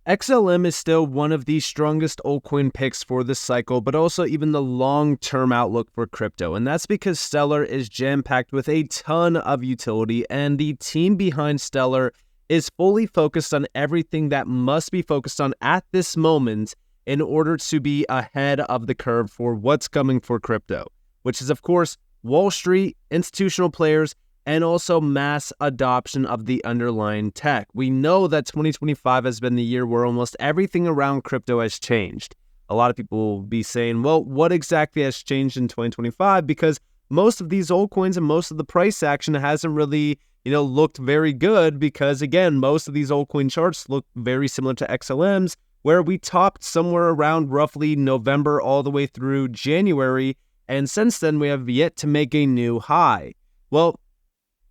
XLM is still one of the strongest altcoin picks for this cycle, but also even the long-term outlook for crypto. And that's because Stellar is jam-packed with a ton of utility, and the team behind Stellar is fully focused on everything that must be focused on at this moment in order to be ahead of the curve for what's coming for crypto, which is, of course, Wall Street, institutional players, and also mass adoption of the underlying tech. We know that 2025 has been the year where almost everything around crypto has changed. A lot of people will be saying, well, what exactly has changed in 2025? Because most of these altcoins and most of the price action hasn't really, looked very good because, again, most of these altcoin charts look very similar to XLM's, where we topped somewhere around roughly November all the way through January, and since then we have yet to make a new high. Well,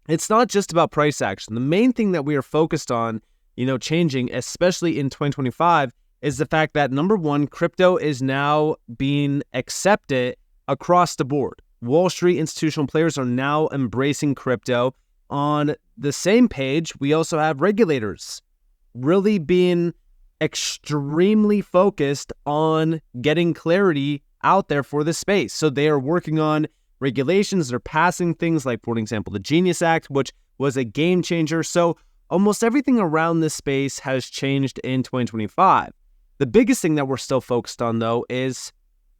it's not just about price action. The main thing that we are focused on, changing, especially in 2025, is the fact that, number one, crypto is now being accepted across the board. Wall Street institutional players are now embracing crypto. On the same page, we also have regulators really being extremely focused on getting clarity out there for this space. So they are working on regulations. They're passing things like, for example, the Genius Act, which was a game changer. So almost everything around this space has changed in 2025. The biggest thing that we're still focused on, though, is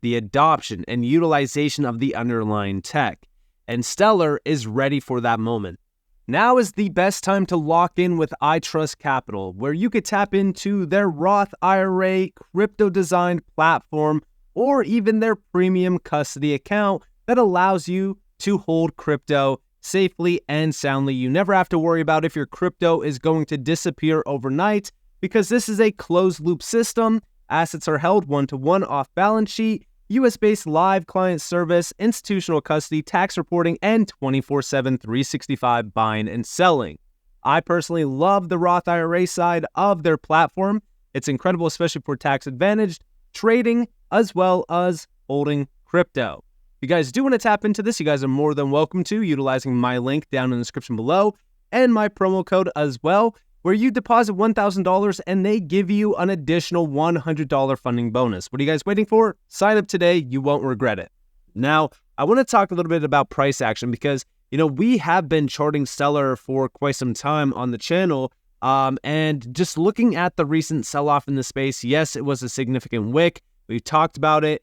the adoption and utilization of the underlying tech. And Stellar is ready for that moment. Now is the best time to lock in with iTrust Capital, where you could tap into their Roth IRA crypto-designed platform or even their premium custody account that allows you to hold crypto safely and soundly. You never have to worry about if your crypto is going to disappear overnight because this is a closed-loop system. Assets are held one-to-one off balance sheet, US-based live client service, institutional custody, tax reporting, and 24/7, 365 buying and selling. I personally love the Roth IRA side of their platform. It's incredible, especially for tax-advantaged trading as well as holding crypto. If you guys do want to tap into this, you guys are more than welcome to utilizing my link down in the description below and my promo code as well, where you deposit $1,000 and they give you an additional $100 funding bonus. What are you guys waiting for? Sign up today. You won't regret it. Now, I want to talk a little bit about price action because, we have been charting Stellar for quite some time on the channel. And just looking at the recent sell-off in the space, yes, it was a significant wick. We talked about it.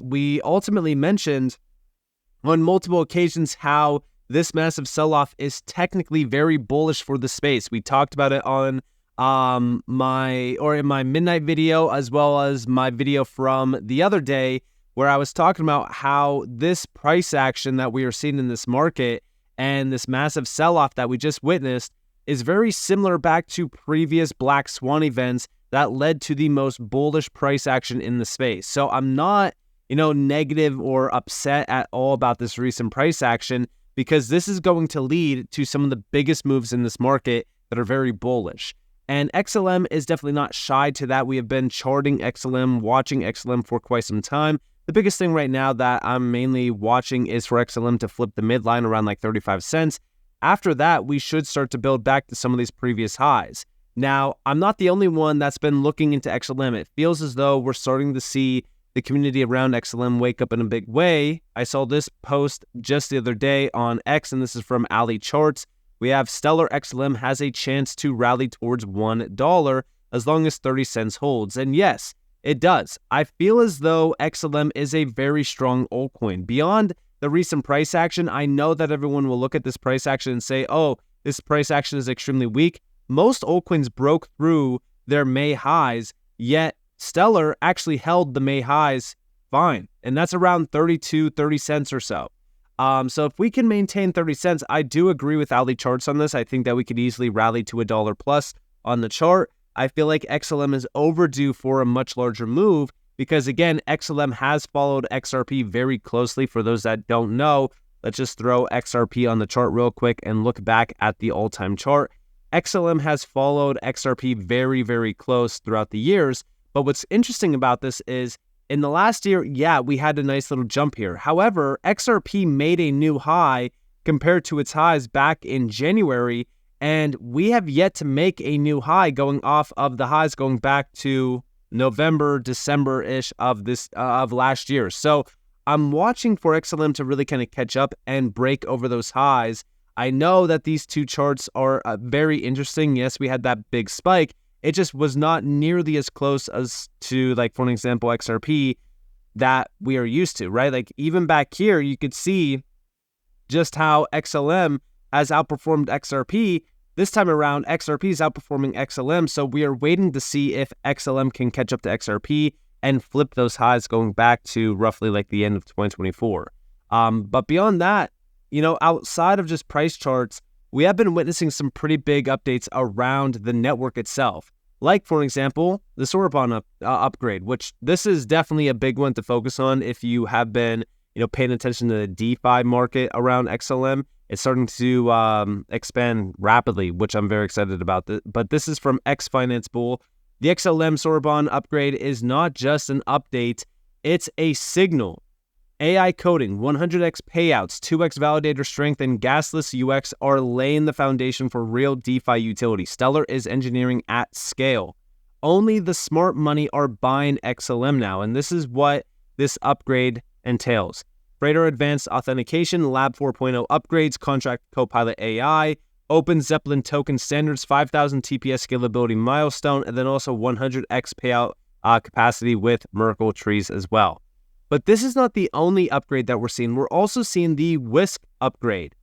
We ultimately mentioned on multiple occasions how this massive sell-off is technically very bullish for the space. We talked about it on in my midnight video, as well as my video from the other day, where I was talking about how this price action that we are seeing in this market and this massive sell-off that we just witnessed is very similar back to previous Black Swan events that led to the most bullish price action in the space. So I'm not, negative or upset at all about this recent price action, because this is going to lead to some of the biggest moves in this market that are very bullish. And XLM is definitely not shy to that. We have been charting XLM, watching XLM for quite some time. The biggest thing right now that I'm mainly watching is for XLM to flip the midline around like 35 cents. After that, we should start to build back to some of these previous highs. Now, I'm not the only one that's been looking into XLM. It feels as though we're starting to see the community around XLM wake up in a big way. I saw this post just the other day on X, and this is from Ali Charts. We have Stellar XLM has a chance to rally towards $1 as long as 30 cents holds. And yes, it does. I feel as though XLM is a very strong altcoin. Beyond the recent price action, I know that everyone will look at this price action and say, oh, this price action is extremely weak. Most altcoins broke through their May highs, yet Stellar actually held the May highs fine, and that's around 30 cents or so. So if we can maintain 30 cents, I do agree with Ali Charts on this. I think that we could easily rally to $1 plus on the chart. I feel like XLM is overdue for a much larger move because, again, XLM has followed XRP very closely. For those that don't know, let's just throw XRP on the chart real quick and look back at the all-time chart. XLM has followed XRP very, very close throughout the years. But what's interesting about this is in the last year, yeah, we had a nice little jump here. However, XRP made a new high compared to its highs back in January. And we have yet to make a new high going off of the highs going back to November, December-ish of last year. So I'm watching for XLM to really kind of catch up and break over those highs. I know that these two charts are very interesting. Yes, we had that big spike. It just was not nearly as close as to, like, for an example, XRP that we are used to, right? Like, even back here, you could see just how XLM has outperformed XRP. This time around, XRP is outperforming XLM, so we are waiting to see if XLM can catch up to XRP and flip those highs going back to roughly like the end of 2024. But beyond that, outside of just price charts, we have been witnessing some pretty big updates around the network itself. Like, for example, the Sorbonne upgrade, which this is definitely a big one to focus on if you have been, paying attention to the DeFi market around XLM. It's starting to expand rapidly, which I'm very excited about. But this is from X Finance Bull. The XLM Sorbonne upgrade is not just an update, it's a signal. AI coding, 100x payouts, 2x validator strength, and gasless UX are laying the foundation for real DeFi utility. Stellar is engineering at scale. Only the smart money are buying XLM now, and this is what this upgrade entails. Freighter Advanced Authentication, Lab 4.0 upgrades, Contract Copilot AI, Open Zeppelin token standards, 5,000 TPS scalability milestone, and then also 100x payout capacity with Merkle trees as well. But this is not the only upgrade that we're seeing. We're also seeing the Whisk upgrade.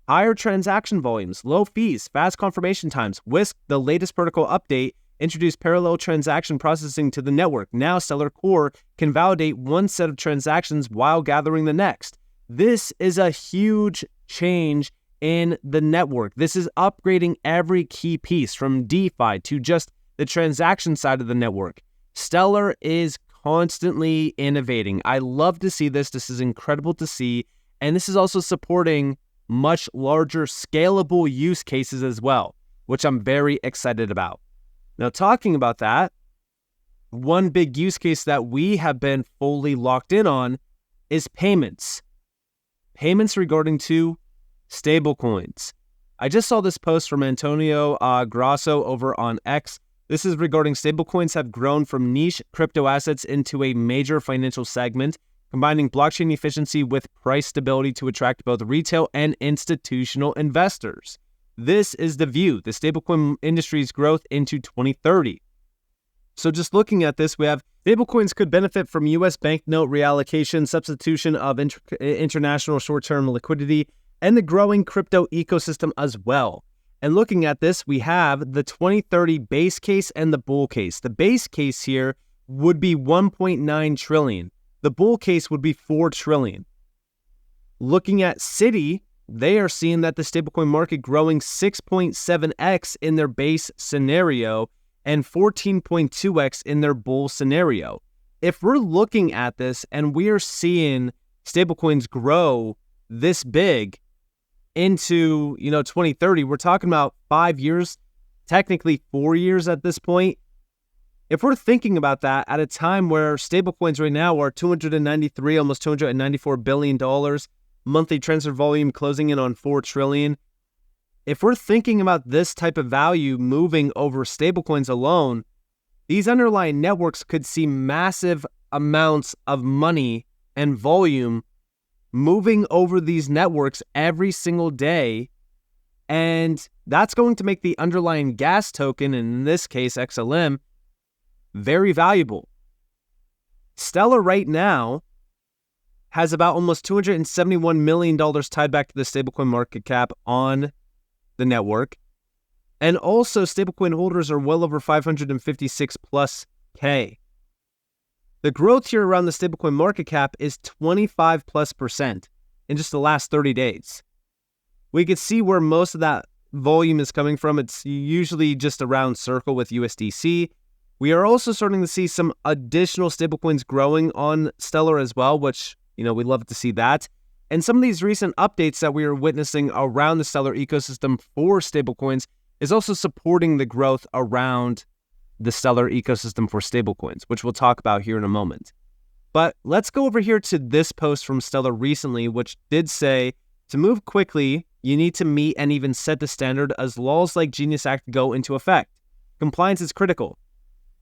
Higher transaction volumes, low fees, fast confirmation times. Whisk, the latest protocol update, introduced parallel transaction processing to the network. Now Stellar Core can validate one set of transactions while gathering the next. This is a huge change in the network. This is upgrading every key piece from DeFi to just the transaction side of the network. Stellar is constantly innovating. I love to see this. This is incredible to see. And this is also supporting much larger scalable use cases as well, which I'm very excited about. Now, talking about that, one big use case that we have been fully locked in on is payments. Payments regarding to stablecoins. I just saw this post from Antonio Grasso over on X. This is regarding stablecoins have grown from niche crypto assets into a major financial segment, combining blockchain efficiency with price stability to attract both retail and institutional investors. This is the view, the stablecoin industry's growth into 2030. So just looking at this, we have stablecoins could benefit from U.S. banknote reallocation, substitution of international short-term liquidity, and the growing crypto ecosystem as well. And looking at this, we have the 2030 base case and the bull case. The base case here would be 1.9 trillion. The bull case would be 4 trillion. Looking at Citi, they are seeing that the stablecoin market growing 6.7x in their base scenario and 14.2x in their bull scenario. If we're looking at this and we are seeing stablecoins grow this big into 2030, we're talking about 5 years, technically 4 years at this point. If we're thinking about that at a time where stablecoins right now are $293, almost $294 billion, monthly transfer volume closing in on 4 trillion. If we're thinking about this type of value moving over stablecoins alone, these underlying networks could see massive amounts of money and volume moving over these networks every single day. And that's going to make the underlying gas token, and in this case XLM, very valuable. Stellar right now has about almost $271 million tied back to the stablecoin market cap on the network. And also stablecoin holders are well over 556 plus K. The growth here around the stablecoin market cap is 25+% in just the last 30 days. We could see where most of that volume is coming from. It's usually just around Circle with USDC. We are also starting to see some additional stablecoins growing on Stellar as well, which, we love to see that. And some of these recent updates that we are witnessing around the Stellar ecosystem for stablecoins is also supporting the growth around the Stellar ecosystem for stablecoins, which we'll talk about here in a moment. But let's go over here to this post from Stellar recently, which did say, to move quickly, you need to meet and even set the standard as laws like Genius Act go into effect. Compliance is critical.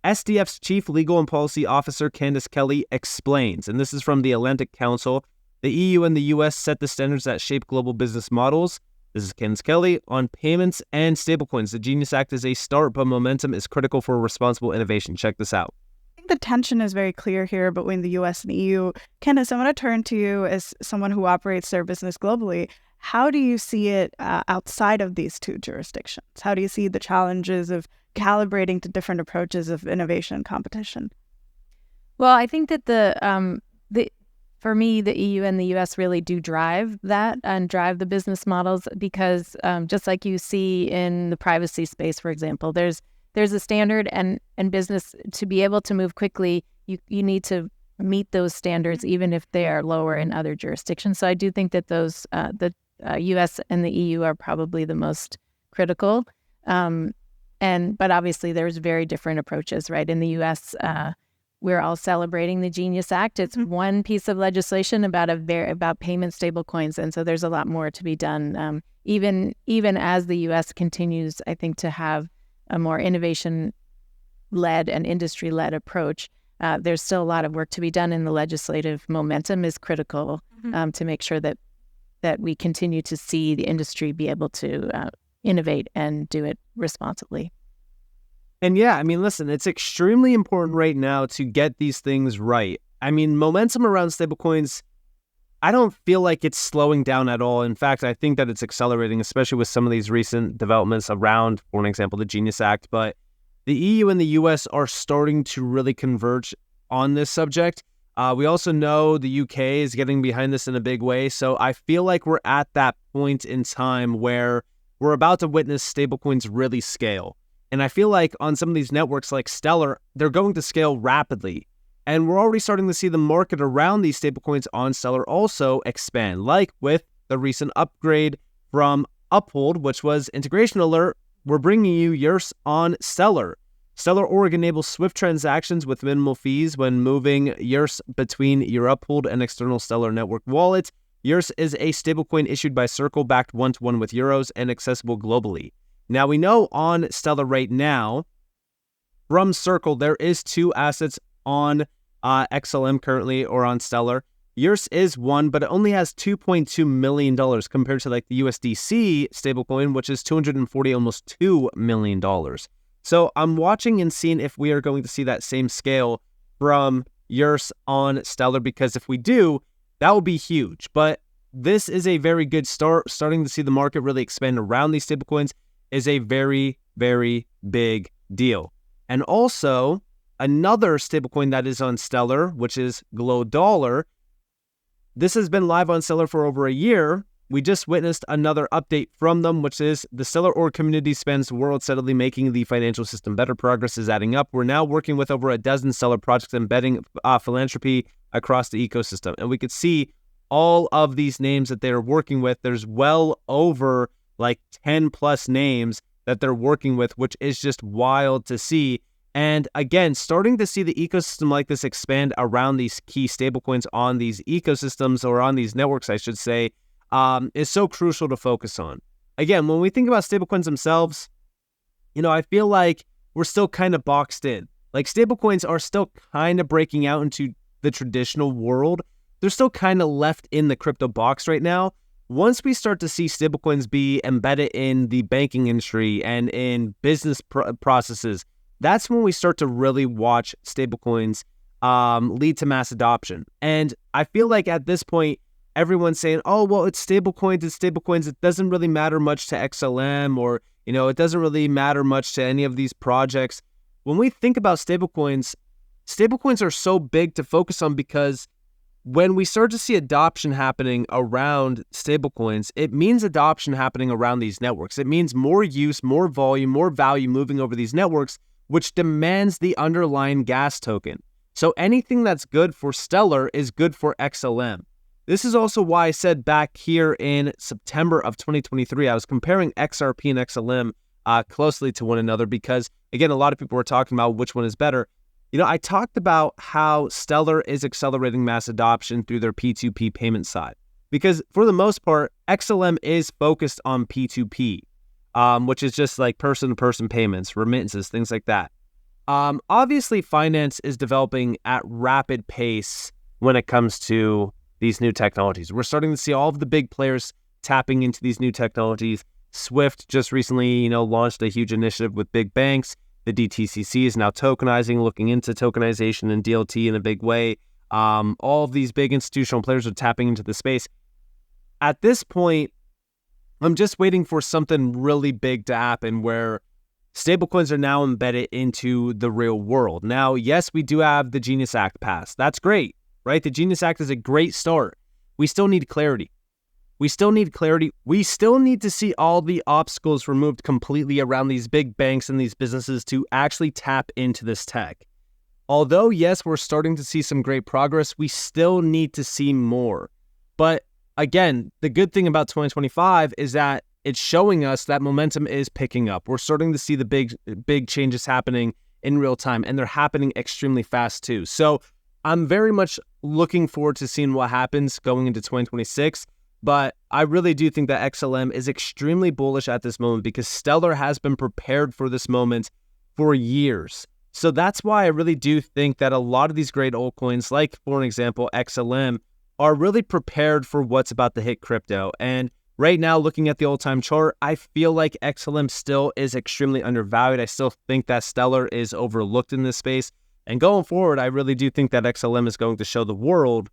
SDF's Chief Legal and Policy Officer Candice Kelly explains, and this is from the Atlantic Council, the EU and the US set the standards that shape global business models. This is Candice Kelly on payments and stablecoins. The Genius Act is a start, but momentum is critical for responsible innovation. Check this out. I think the tension is very clear here between the US and the EU. Candice, I want to turn to you as someone who operates their business globally. How do you see it outside of these two jurisdictions? How do you see the challenges of calibrating to different approaches of innovation and competition? Well, I think that for me, the EU and the US really do drive that and drive the business models because just like you see in the privacy space, for example, there's a standard and business to be able to move quickly, you need to meet those standards even if they are lower in other jurisdictions. So I do think that those the US and the EU are probably the most critical. But obviously there's very different approaches, right? In the US, we're all celebrating the Genius Act. It's one piece of legislation about payment stablecoins, and so there's a lot more to be done. Even as the U.S. continues, I think, to have a more innovation-led and industry-led approach, there's still a lot of work to be done, and the legislative momentum is critical to make sure that we continue to see the industry be able to innovate and do it responsibly. And yeah, I mean, listen, it's extremely important right now to get these things right. I mean, momentum around stablecoins, I don't feel like it's slowing down at all. In fact, I think that it's accelerating, especially with some of these recent developments around, for an example, the Genius Act. But the EU and the US are starting to really converge on this subject. We also know the UK is getting behind this in a big way. So I feel like we're at that point in time where we're about to witness stablecoins really scale. And I feel like on some of these networks like Stellar, they're going to scale rapidly. And we're already starting to see the market around these stablecoins on Stellar also expand, like with the recent upgrade from Uphold, which was integration alert. We're bringing you yours on Stellar. Stellar Org enables swift transactions with minimal fees when moving yours between your Uphold and external Stellar network wallets. Yours is a stablecoin issued by Circle, backed one-to-one with euros and accessible globally. Now, we know on Stellar right now, from Circle, there is two assets on XLM currently, or on Stellar. Yours is one, but it only has $2.2 million compared to like the USDC stablecoin, which is $240, almost $2 million. So I'm watching and seeing if we are going to see that same scale from yours on Stellar, because if we do, that will be huge. But this is a very good start. Starting to see the market really expand around these stablecoins is a very, very big deal. And also, another stablecoin that is on Stellar, which is Glow Dollar. This has been live on Stellar for over a year. We just witnessed another update from them, which is the Stellar Org community spans the world steadily making the financial system better. Progress is adding up. We're now working with over a dozen Stellar projects embedding philanthropy across the ecosystem. And we could see all of these names that they're working with. There's well over like 10 plus names that they're working with, which is just wild to see. And again, starting to see the ecosystem like this expand around these key stablecoins on these ecosystems, or on these networks, I should say, is so crucial to focus on. Again, when we think about stablecoins themselves, I feel like we're still kind of boxed in. Like, stablecoins are still kind of breaking out into the traditional world. They're still kind of left in the crypto box right now. Once we start to see stablecoins be embedded in the banking industry and in business processes, that's when we start to really watch stablecoins lead to mass adoption. And I feel like at this point, everyone's saying, oh, well, it's stablecoins. It doesn't really matter much to XLM, or, it doesn't really matter much to any of these projects. When we think about stablecoins are so big to focus on, because when we start to see adoption happening around stablecoins, it means adoption happening around these networks. It means more use, more volume, more value moving over these networks, which demands the underlying gas token. So anything that's good for Stellar is good for XLM. This is also why I said back here in September of 2023, I was comparing XRP and XLM closely to one another, because, again, a lot of people were talking about which one is better. I talked about how Stellar is accelerating mass adoption through their P2P payment side, because for the most part, XLM is focused on P2P, which is just like person-to-person payments, remittances, things like that. Obviously, finance is developing at rapid pace when it comes to these new technologies. We're starting to see all of the big players tapping into these new technologies. Swift just recently, launched a huge initiative with big banks. The DTCC is now tokenizing, looking into tokenization and DLT in a big way. All of these big institutional players are tapping into the space. At this point, I'm just waiting for something really big to happen where stablecoins are now embedded into the real world. Now, yes, we do have the Genius Act passed. That's great, right? The Genius Act is a great start. We still need clarity. We still need to see all the obstacles removed completely around these big banks and these businesses to actually tap into this tech. Although, yes, we're starting to see some great progress, we still need to see more. But again, the good thing about 2025 is that it's showing us that momentum is picking up. We're starting to see the big changes happening in real time, and they're happening extremely fast too. So I'm very much looking forward to seeing what happens going into 2026. But I really do think that XLM is extremely bullish at this moment because Stellar has been prepared for this moment for years. So that's why I really do think that a lot of these great altcoins, like, for an example, XLM, are really prepared for what's about to hit crypto. And right now, looking at the all-time chart, I feel like XLM still is extremely undervalued. I still think that Stellar is overlooked in this space. And going forward, I really do think that XLM is going to show the world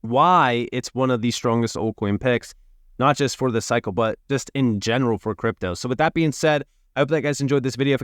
why it's one of the strongest altcoin picks, not just for the cycle, but just in general for crypto. So with that being said, I hope that you guys enjoyed this video. If you guys